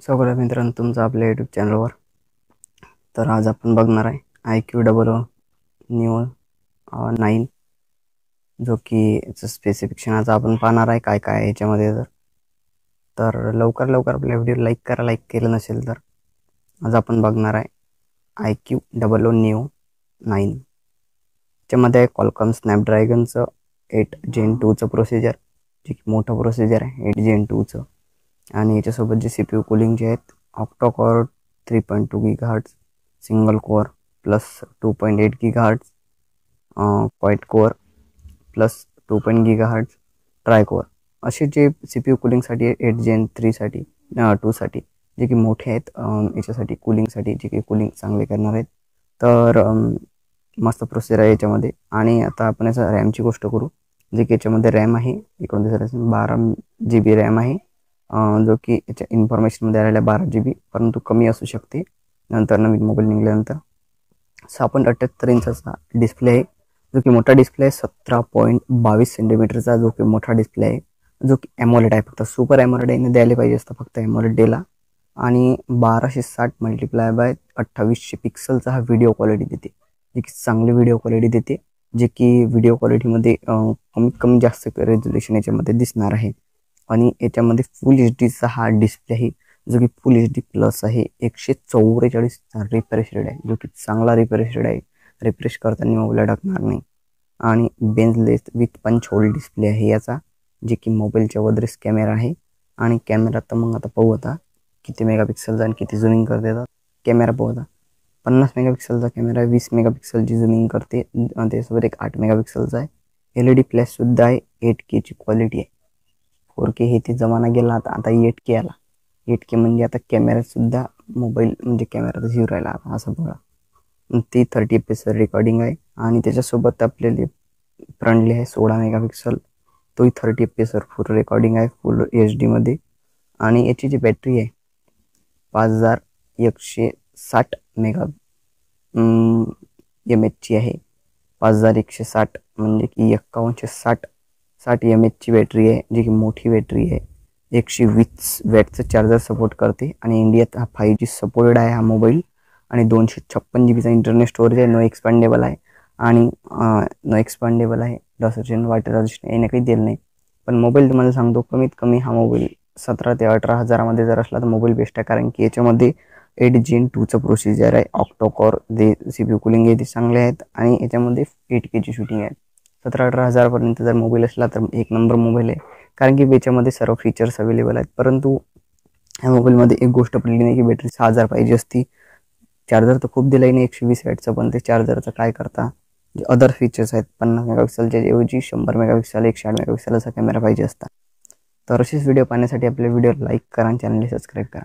सगळ्या मित्रांनो तुमचं आपल्या यूट्यूब चॅनलवर. तर आज आपण बघणार आहे iQOO Neo 9, जो की याचं स्पेसिफिकेशन आज आपण पाहणार आहे काय काय आहे याच्यामध्ये. तर लवकर आपल्या व्हिडिओ लाईक करा, लाईक केलं नसेल तर. आज आपण बघणार आहे iQOO Neo 9. याच्यामध्ये Qualcomm स्नॅपड्रॅगनचं 8 Gen 2चं प्रोसिजर, जे की मोठं प्रोसिजर आहे 8 Gen 2चं. आणि याच्यासोबत जे CPU कूलिंग जे आहेत octa core 3.2 GHz single core plus 2.8 GHz quad core plus 2 GHz try core, असे जे CPU कूलिंगसाठी 8 Gen 3 साठी 2 साठी जे की मोठे आहेत. याच्यासाठी कूलिंगसाठी जे की कूलिंग चांगले करणार आहेत. तर मस्त प्रोसेसर आहे याच्यामध्ये. आणि आता आपण याचा रॅमची गोष्ट करू, जे की याच्यामध्ये रॅम आहे इकडून दिसत 12 GB रॅम आहे, जो की याच्या इन्फॉर्मेशनमध्ये आलेला 12 GB, परंतु कमी असू शकते नंतर नवीन मोबाईल निघाल्यानंतर. 6.78 इंचाचा डिस्प्ले आहे, जो की मोठा डिस्प्ले आहे. 17.22 सेंटीमीटरचा जो की मोठा डिस्प्ले आहे, जो की ॲमोलेड आहे. फक्त सुपर ॲमोलेड आहे द्यायला पाहिजे असतं फक्त ॲमोलेड डेला. आणि 1260 मल्टिप्लाय बाय 2800 पिक्सलचा हा व्हिडिओ क्वालिटी देते, जे की चांगली व्हिडिओ क्वालिटी देते, जे की व्हिडिओ क्वालिटीमध्ये कमीत कमी जास्त रेझोल्युशन याच्यामध्ये दिसणार आहे. आणि याच्यामध्ये फुल HD हा डिस्प्ले आहे, जो की फुल HD प्लस आहे. 144 रिफ्रेश रेट आहे, जो की चांगला रिफ्रेश रेट आहे. रिफ्रेश करताना मोबाईल अडकणार नाही. आणि बेंचलेस विथ पंच होल डिस्प्ले आहे याचा, जे की मोबाईलच्या वदरेस कॅमेरा आहे. आणि कॅमेरा तर मग आता पाहू आता किती मेगापिक्सलचा आणि किती झूमिंग करते. तर कॅमेरा पाहू आता 50 मेगापिक्सलचा कॅमेरा आहे, 20 मेगापिक्सलची झूमिंग करते. त्यासोबत एक 8 मेगापिक्सलचा आहे. LED फ्लॅश सुद्धा आहे. 8K ची क्वालिटी आहे. 4K हे ते जमाना गेला, आता 8K आला. 8K म्हणजे आता कॅमेऱ्यात सुद्धा मोबाईल म्हणजे कॅमेरा झिरो राहिला आता असं बघा. ती 30 FPS रेकॉर्डिंग आहे. आणि त्याच्यासोबत आपल्याला फ्रंटली आहे 16 मेगापिक्सल, तोही 30 FPS फुल रेकॉर्डिंग आहे फुल HD मध्ये. आणि याची जी बॅटरी आहे 5160 mAh आहे. 5160 म्हणजे की 5160 mAh ची बॅटरी आहे, जी की मोठी बॅटरी आहे. 120 वॅटचं चार्जर सपोर्ट करते. आणि इंडियात हा 5G सपोर्टेड आहे हा मोबाईल. आणि 256 GB इंटरनल स्टोरेज आहे. नो एक्सपांडेबल आहे. आणि नो एक्सपांडेबल आहे. डॉसर्जन वाटर रजिस्टर याने काही दिलं नाही. पण मोबाईल तुम्हाला सांगतो कमीत कमी हा मोबाईल 17 ते 18 हजारामध्ये जर असला तर मोबाईल बेस्ट आहे, कारण की याच्यामध्ये 8 Gen 2चं प्रोसिजर आहे. ऑक्टा कोर जे CPU कूलिंग आहे ते चांगले आहेत. आणि याच्यामध्ये 8K ची शूटिंग आहे. 17-18 हजारपर्यंत जर मोबाईल असला तर एक नंबर मोबाईल आहे, कारण की याच्यामध्ये सर्व फीचर्स अवेलेबल आहेत. परंतु ह्या मोबाईलमध्ये एक गोष्ट पडली नाही की बॅटरी 6000 पाहिजे असती. चार्जर तर खूप दिलाय नाही 120 वॅटचं, पण ते चार्जरचं काय करता, जे अदर फीचर्स आहेत 50 मेगापिक्सलच्या ऐवजी 100 मेगापिक्सल 160 मेगापिक्सलचा कॅमेरा पाहिजे असता. तर असेच व्हिडिओ पाहण्यासाठी आपल्या व्हिडिओ लाईक करा आणि चॅनलला सबस्क्राईब करा.